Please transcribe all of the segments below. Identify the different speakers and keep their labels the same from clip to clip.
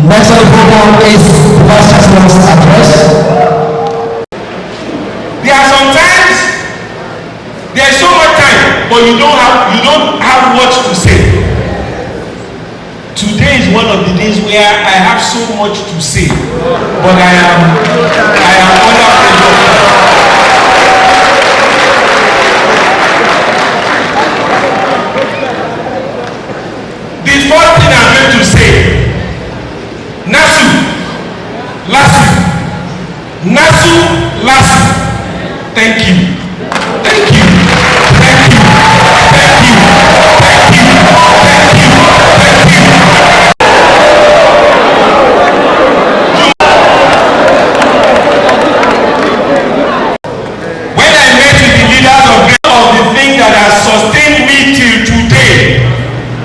Speaker 1: Next on the program is Vice Chancellor's address.
Speaker 2: There are sometimes there's so much time, but you don't have what to say. Today is one of the days where I have so much to say, but I am under pressure. The first thing I'm going to say. NASULASU. Thank you. Thank you. Thank you. Thank you. Thank you. Thank you. Thank you. When I met with the leaders of the thing that has sustained me till today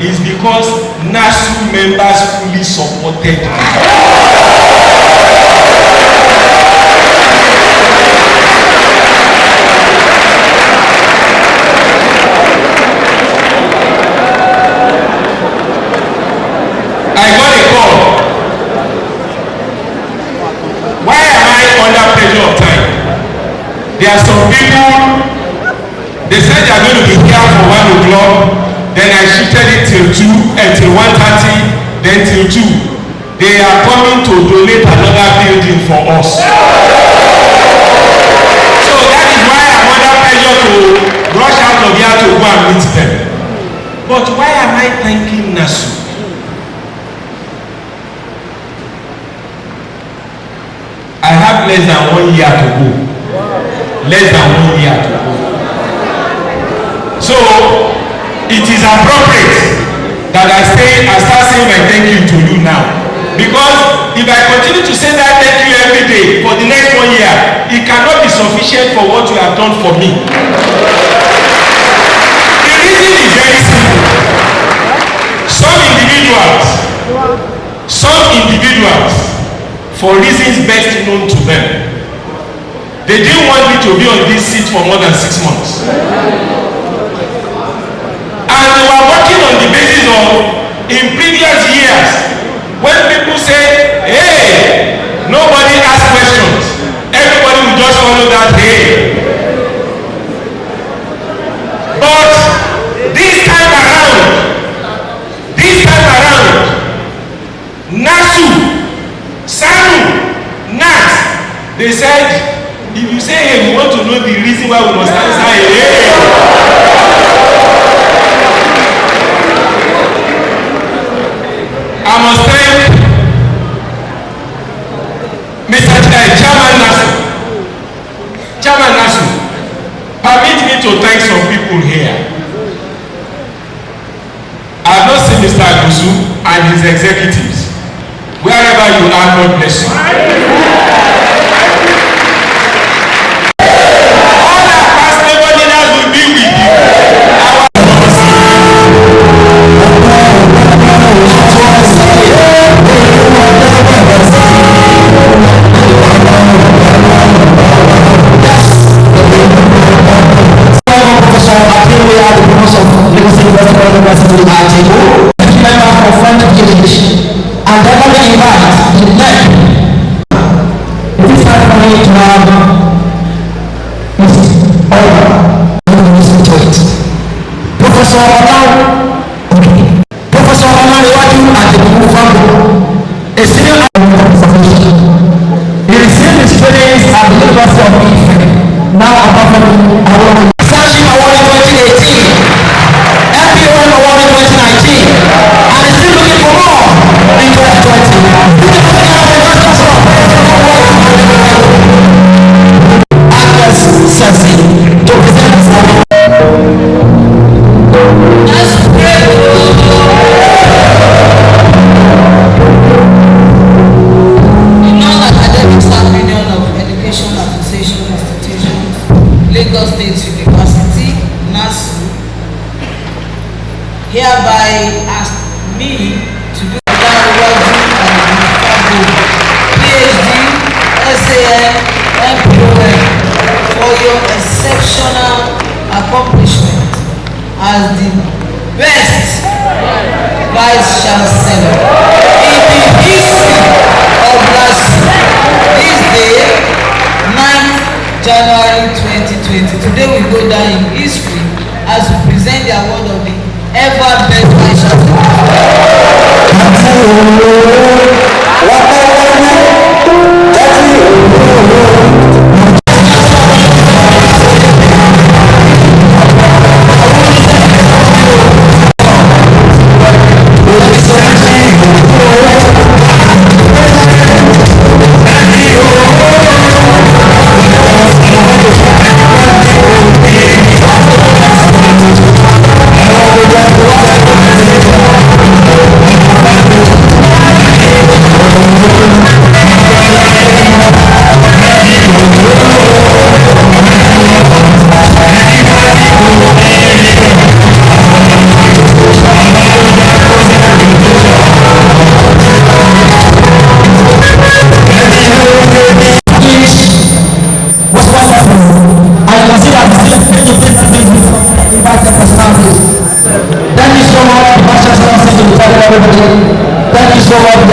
Speaker 2: is because NASU members fully supported me. I got a call. Why am I under pressure of time? There are some people, they said they are going to be here for 1 o'clock, then I shifted it till 2, till 1:30, then till 2. They are coming to donate another building for us. So that is why I'm under pressure to rush out of here to go and meet them. But why am I thanking NASU? I have less than 1 year to go. Less than 1 year to go. So it is appropriate that I start saying my thank you to you now. Because if I continue to say that thank you every day for the next 1 year, it cannot be sufficient for what you have done for me. The reason is very simple. Some individuals, for reasons best known to them, they didn't want me to be on this seat for more than 6 months. And they were working on the basis of, in previous years, when people say, hey, nobody asks questions, everybody will just follow that, hey. But this time around, NASU, NAT, they said, if you say hey, we want to know the reason why we must answer hey. I must thank Mr. Chairman Nasu. Permit me to thank some people here. I have not seen Mr. Nasu and his executives. Wherever you are, God bless you. All our past labor leaders will be with you.
Speaker 1: It is time for me to have Miss Olga to listen to it. Professor Olawaju Adekunfabo, a senior profession. He received his trainings at the University of Ife, now a performing award. Friendship Award in 2018, MPOM Award in 2019, and is still looking for more in 2020. Agnes Sessi to present this award.
Speaker 3: Lagos State University, Nasu, hereby ask me to do PhD, SAN, MPOM for your exceptional accomplishment as the best Vice Chancellor in the history of Nasu. This day, 9th January 2020. Today we go down in history as we present the award of the ever best Vice Chancellor.
Speaker 1: Thank you so much.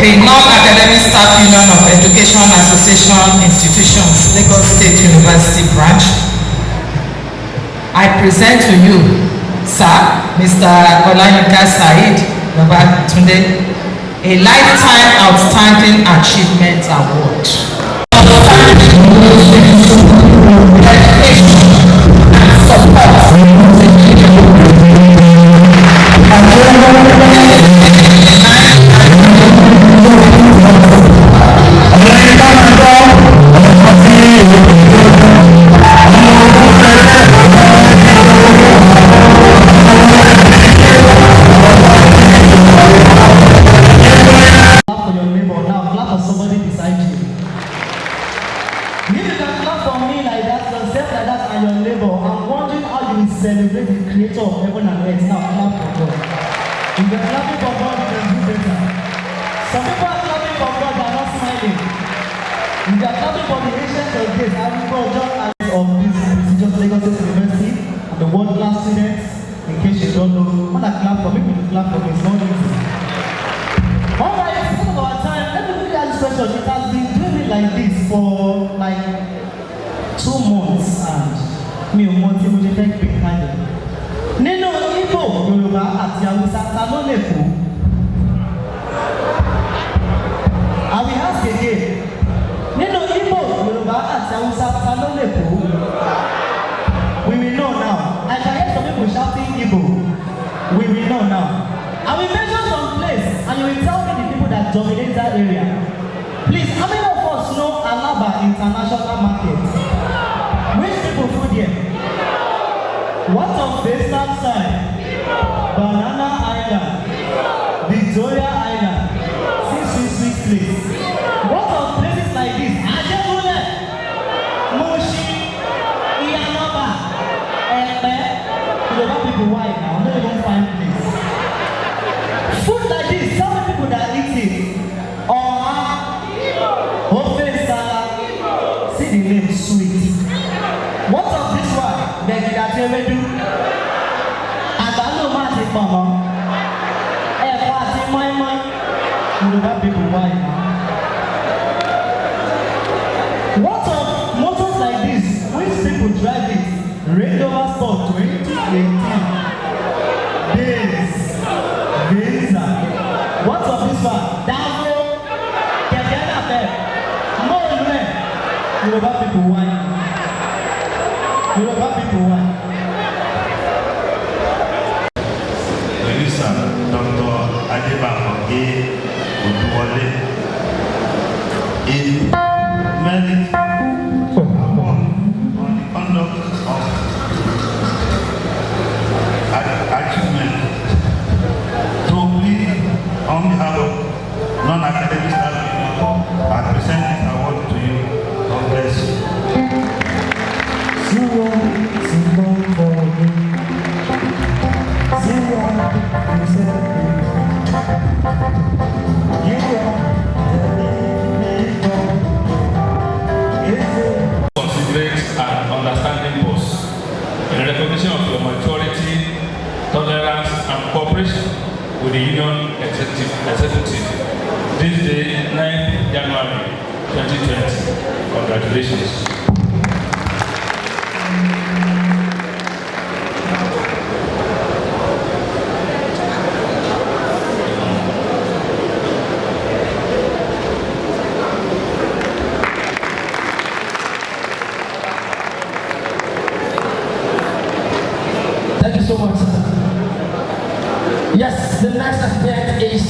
Speaker 3: A non-academic staff union of education association institutions, Lagos State University branch. I present to you, sir, Mr. Olayinka Said Babatunde, a lifetime outstanding achievement award.
Speaker 1: Celebrate the creator of heaven and earth. Now clap for God. If you're clapping for God, you can do better. Some people are clapping for God, they are not smiling. If you are clapping for the ancient of days, I will call just as of this prestigious Lagos State University and the world-class students. In case you don't know, when I clap for people to clap for me, it's not easy. Alright, because of our time, let me look at this question. It has been doing it like this for like 2 months and mi ò mọ tí mo ṣe fẹ́ gbé kalẹ̀. Nínú Igbo, Yorùbá àti Hausa ta ló lè kú? I will ask again. Nínú Igbo, Yorùbá àti Hausa ta ló lè kú? We will know now. I can hear some people shouting Igbo. We will know now. I will mention some place and you will tell me the people that dominate that area. Please, how many of us know Alaba International Market? Which people food here? What of the south side? Banana Island, Victoria Island, 666 place. What of places like this? Ajebule, Moshi, Iyanaba, Epe. You know people why now? No even find place. Food like this, some people that eat it. Ofe salad. See the name sweet. What of this one? Vegetarian. Àgbàdo máa ti pọ̀ mọ́. Ẹ̀fọ́ àti mọ́ínmọ́ín. Yorùbá people why now? What of motors like this? Which people drive it? Range Rover Sport 2018. Benz. Venza. What of this one? Davo. Kẹ̀kẹ́ nàfẹ́. Mọ́ọ̀lùmẹ̀. Yorùbá people why? Yorùbá people why?
Speaker 4: Dr. Adebakoke Oduwole in merit award on the conduct of achievement. So please, on behalf of non-academic staff, I present this award to you. God bless you.
Speaker 2: Considerate and understanding boss. In recognition of your maturity, tolerance, and cooperation with the Union Executive this day, 9th January 2020. Congratulations.
Speaker 1: Thank you so much, sir. Yes, the next aspect is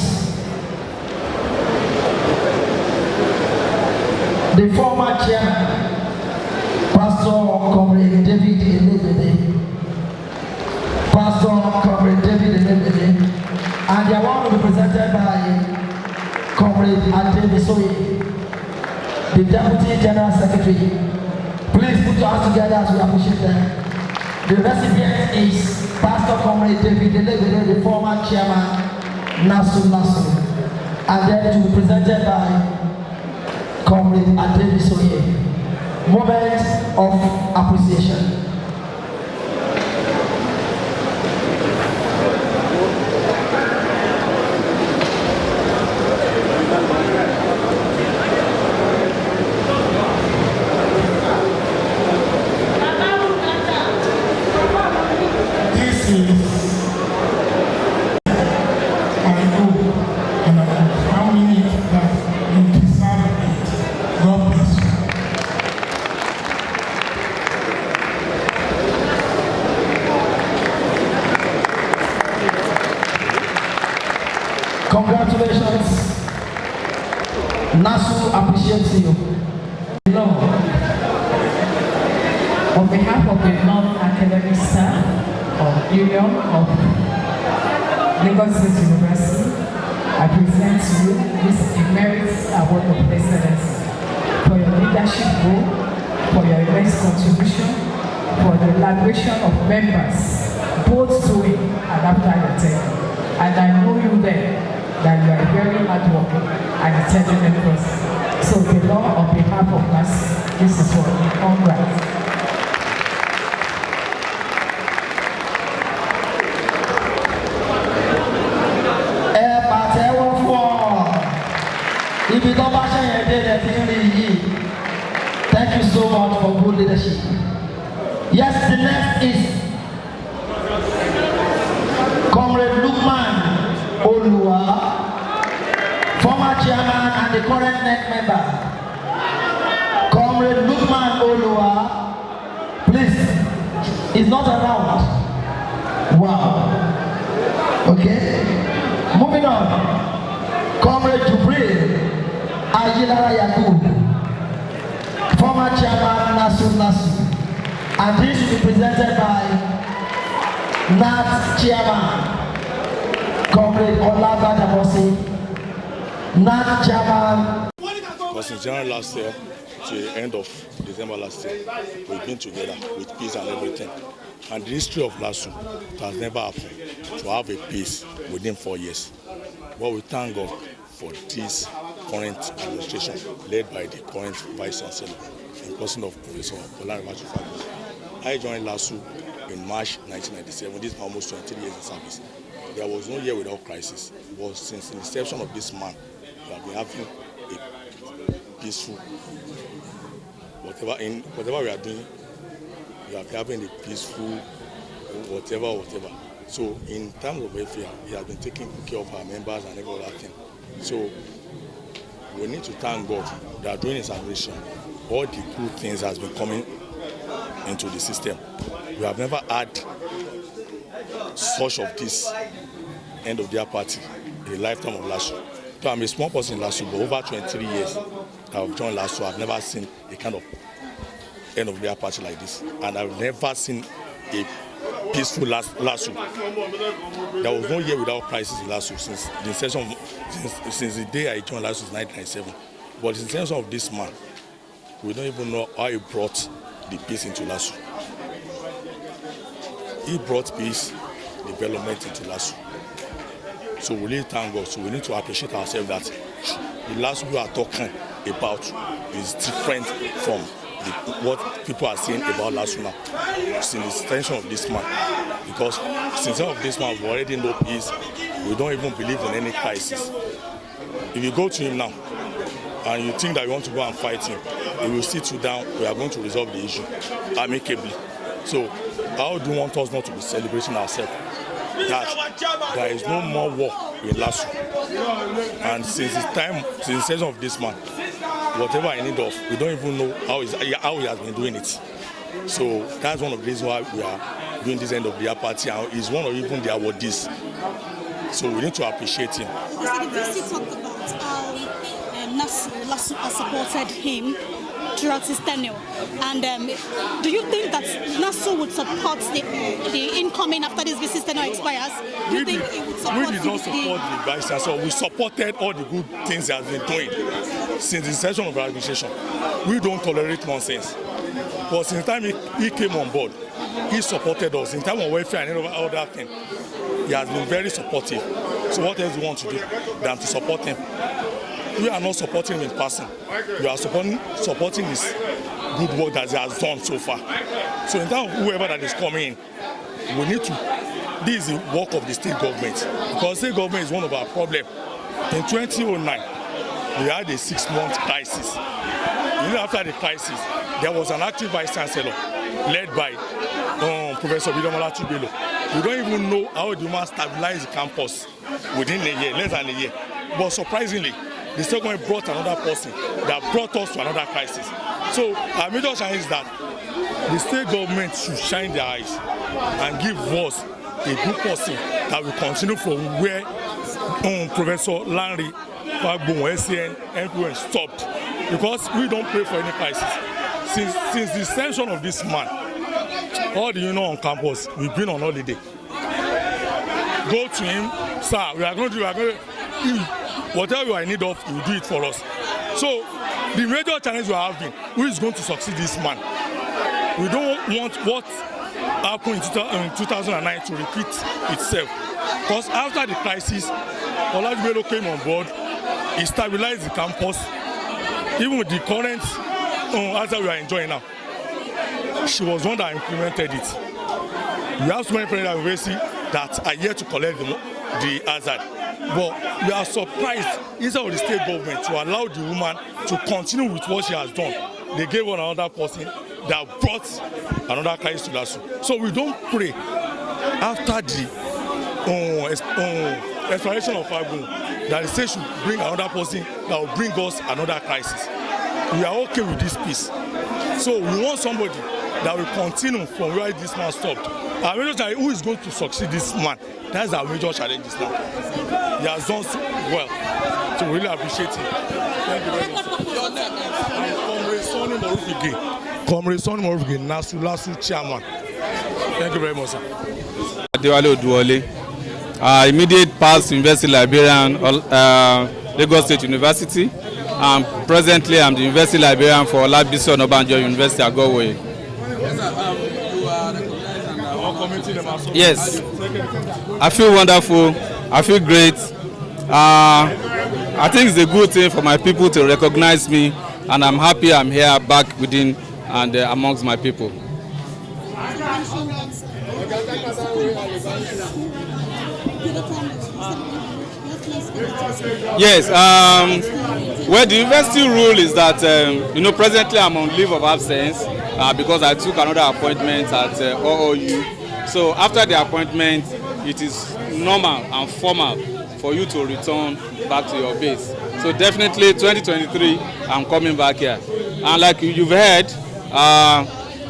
Speaker 1: the former chairman, Pastor Comrade David Elebede. Pastor Comrade David Elebede. And the award will be presented by Comrade Adebisoye, the Deputy General Secretary. Please put your hands together as we appreciate them. The recipient is Pastor Comrade David Elebede, the former chairman, NASULASU. And then it will be presented by Comrade Adebisoye. Moment of appreciation. Congratulations. Nasu appreciates you.
Speaker 3: Hello. On behalf of the non-academic staff of Union of Lagos State University, I present to you this Emeritus Award of Excellence for your leadership role, for your immense contribution, for the elaboration of members, both during and after your tenure. And I know you there that you are a very hardworking and intelligent person. So the law on behalf of us, this is for you. Congrats.
Speaker 1: Thank you so much for good leadership. Yes, the next is Comrade Lukman Olua, former chairman and the current NEC member. Comrade Lukman Olua, please, is not around. Wow. Okay. Moving on. Comrade Jubril Ajilara Yakub, former chairman NASULASU, and this will be presented by NAT chairman, Comrade Olabadamosi, NAT chairman.
Speaker 5: Because since January last year to the end of December last year, we've been together with peace and everything. And the history of NASU, it has never happened to have a peace within 4 years. But we thank God for this current administration led by the current Vice Chancellor in person of Professor Olaniwaju Fagbemi. I joined NASU in March 1997. This is almost 23 years in service. There was no year without crisis. But since the inception of this man, we have been having a peaceful, whatever we are doing, we are having a peaceful, whatever. So in terms of welfare, he has been taking care of our members and every other thing. So we need to thank God that during his administration, all the good things has been coming into the system. We have never had such of this end of their party in the lifetime of NASU. So I'm a small person in NASU, but over 23 years I've joined NASU. I've never seen a kind of end of their party like this, and I've never seen a peaceful NASU. There was no year without crisis in NASU since the inception, since the day I joined NASU in 1997. But the inception of this man, we don't even know how he brought the peace into NASU. He brought peace, development into NASU. So we really thank God. So we need to appreciate ourselves that the NASU we are talking about is different from what people are saying about NASU now. Since the extension of this man, because since the of this man we already know peace, we don't even believe in any crisis. If you go to him now and you think that you want to go and fight him, he will sit you down. We are going to resolve the issue amicably. So how do you want us not to be celebrating ourselves that there is no more war in NASU? And since the inception of this man, whatever I need of, we don't even know how he has been doing it. So that's one of the reasons why we are doing this end of the party, and he's one of even the awardees. So we need to appreciate him.
Speaker 6: The VC talked about how NASU has supported him throughout his tenure. And do you think that NASU would support the incoming after this VC tenure expires? Do you think it would support?
Speaker 5: We did not support the Vice Chancellor. We supported all the good things he has been doing since the inception of our administration. We don't tolerate nonsense. But since the time he came on board, he supported us. In terms of welfare and all that thing, he has been very supportive. So what else do you want to do than to support him? We are not supporting him in person. We are supporting his good work that he has done so far. So in terms of whoever that is coming in, we need to, this is the work of the state government. Because state government is one of our problems. In 2009, we had a 6-month crisis. Even after the crisis, there was an active Vice Chancellor led by Professor Olaniwaju. We don't even know how the man stabilized the campus within a year, less than a year. But surprisingly, the state government brought another person that brought us to another crisis. So our major challenge is that the state government should shine their eyes and give us a good person that will continue from where Professor Lanre Fagbemi SCN NPN stopped. Because we don't pray for any crisis. Since the ascension of this man, all the union on campus, we've been on holiday. Go to him, sir, we are going to whatever you are in need of, he will do it for us. So the major challenge we are having, who is going to succeed this man? We don't want what happened in 2009 to repeat itself. Because after the crisis, Olaniwaju came on board, he stabilized the campus. Even with the current as we are enjoying now, she was one that implemented it. We have so many parents at university that are yet to collect the hazard. But we are surprised, instead of the state government to allow the woman to continue with what she has done, they gave one another person that brought another crisis to NASU. So we don't pray after the expiration of Fagbemi that the state should bring another person that will bring us another crisis. We are okay with this peace. So we want somebody that will continue from where this man stopped. Our major challenge, who is going to succeed this man? That's our major challenge now. He has done so well. So we really appreciate him. Thank you very much. Comrade Sonny Morufige, NASULASU chairman. Thank you very much, sir.
Speaker 7: Adewale Oduwole, immediate past university librarian, Lagos State University. Presently, I'm the university librarian for Olabisi Onabanjo University, Agowoye. Yes, I feel wonderful. I feel great. I think it's a good thing for my people to recognize me, and I'm happy I'm here back within and amongst my people. Yes, well, the university rule is that, presently I'm on leave of absence because I took another appointment at OOU. So after the appointment, it is normal and formal for you to return back to your base. So definitely 2023, I'm coming back here. And like you've heard,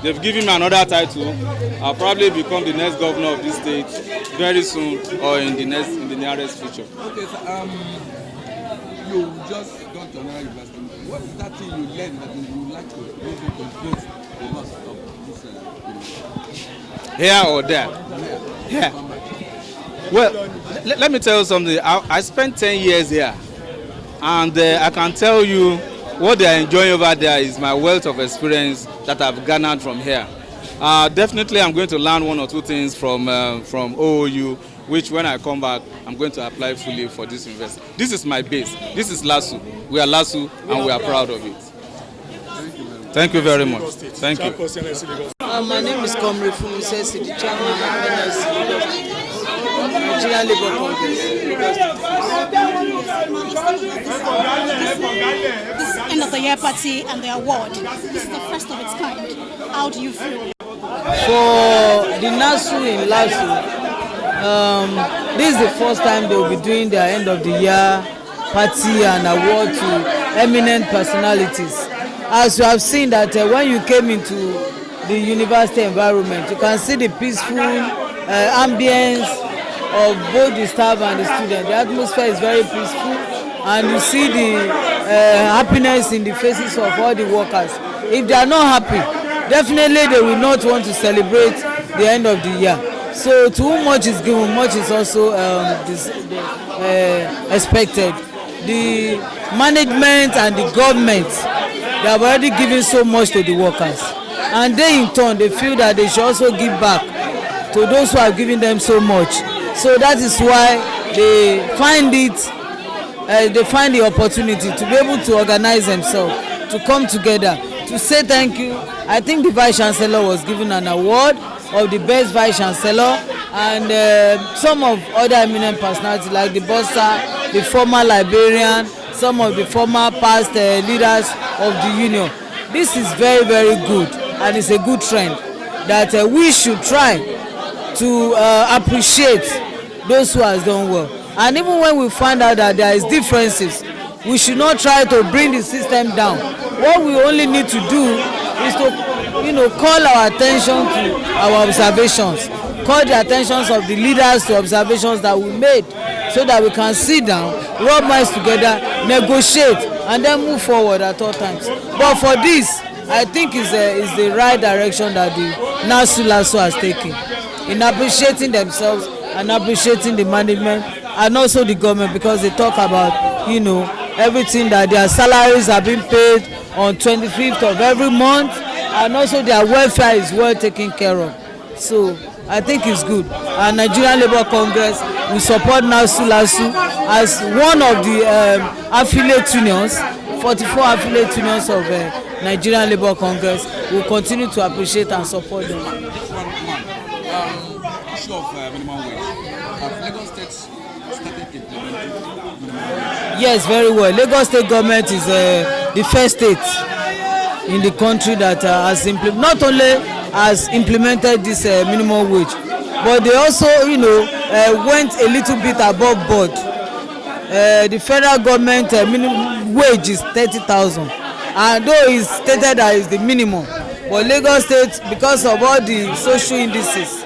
Speaker 7: they've given me another title. I'll probably become the next governor of this state very soon or in the nearest future.
Speaker 8: Okay, so you just got to another university. What is that thing you learned that you would like to influence the loss of this university?
Speaker 7: Here or there? Yeah. Well, let me tell you something. I spent 10 years here, and I can tell you what they are enjoying over there is my wealth of experience that I've garnered from here. Definitely, I'm going to learn one or two things from OOU, which when I come back, I'm going to apply fully for this university. This is my base. This is LASU. We are LASU, and we are proud of it. Thank you very much. Thank you.
Speaker 9: My name is Comrade Fumise, the chairman of Nigerian Labour Congress.
Speaker 6: This end of the year party and the award. This is the first of its kind. How do you feel?
Speaker 9: For the Nasu in LASU, this is the first time they will be doing their end of the year party and award to eminent personalities. As you have seen that when you came into the university environment, you can see the peaceful ambience of both the staff and the students. The atmosphere is very peaceful, and you see the happiness in the faces of all the workers. If they are not happy, definitely they will not want to celebrate the end of the year. So to whom much is given, much is also expected. The management and the government, they have already given so much to the workers, and they in turn, they feel that they should also give back to those who have given them so much. So that is why they find the opportunity to be able to organize themselves, to come together, to say thank you. I think the Vice Chancellor was given an award of the best Vice Chancellor, and some of other eminent personalities like the Bossa, the former librarian, some of the former past leaders of the union. This is very, very good, and it's a good trend that we should try to appreciate those who have done well. And even when we find out that there is differences, we should not try to bring the system down. What we only need to do is to call our attention to our observations, call the attentions of the leaders to observations that we made, so that we can sit down, rub minds together, negotiate, and then move forward at all times. But for this, I think is the right direction that the NASULASU has taken in appreciating themselves and appreciating the management and also the government, because they talk about everything, that their salaries are being paid on 25th of every month, and also their welfare is well taken care of. So I think it's good. And Nigerian Labour Congress, we support NASULASU as one of the affiliate unions, 44 affiliate unions of Nigerian Labour Congress. We'll continue to appreciate and support them.
Speaker 8: Issue of minimum wage. Have Lagos State started implementing minimum wage?
Speaker 9: Yes, very well. Lagos State government is the first state in the country that has not only has implemented this minimum wage, but they also, went a little bit above board. The federal government minimum wage is 30,000, and though it's stated that it's the minimum, but Lagos State, because of all the social indices,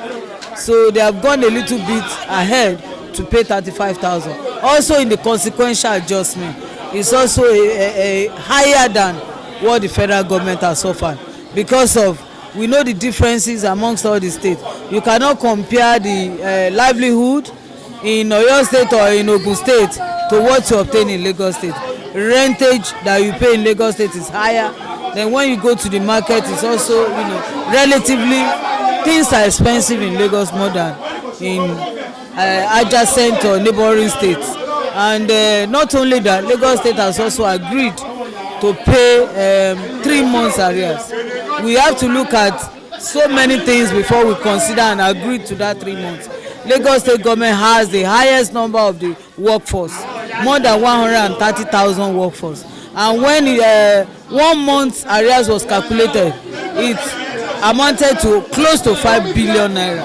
Speaker 9: so they have gone a little bit ahead to pay 35,000. Also in the consequential adjustment, it's also a higher than what the federal government has offered, because of we know the differences amongst all the states. You cannot compare the livelihood in Oyo State or in Ogun State to what you obtain in Lagos State. Rentage that you pay in Lagos State is higher. Then when you go to the market, it's also, relatively, things are expensive in Lagos more than in adjacent or neighboring states. And not only that, Lagos State has also agreed to pay 3 months arrears. We have to look at so many things before we consider and agree to that 3 months. Lagos State government has the highest number of the workforce, more than 130,000 workforce. And when 1 month arrears was calculated, it amounted to close to 5 billion naira.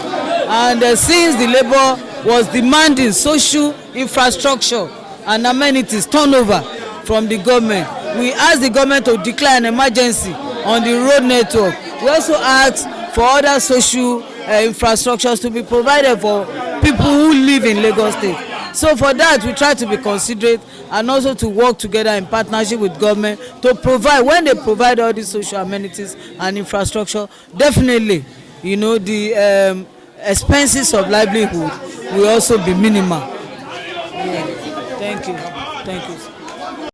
Speaker 9: And since the labor was demanding social infrastructure and amenities turnover from the government, we asked the government to declare an emergency on the road network. We also asked for other social infrastructures to be provided for people who live in Lagos State. So for that, we try to be considerate and also to work together in partnership with government to provide, when they provide all these social amenities and infrastructure, definitely, the expenses of livelihood will also be minimal. Yeah. Thank you.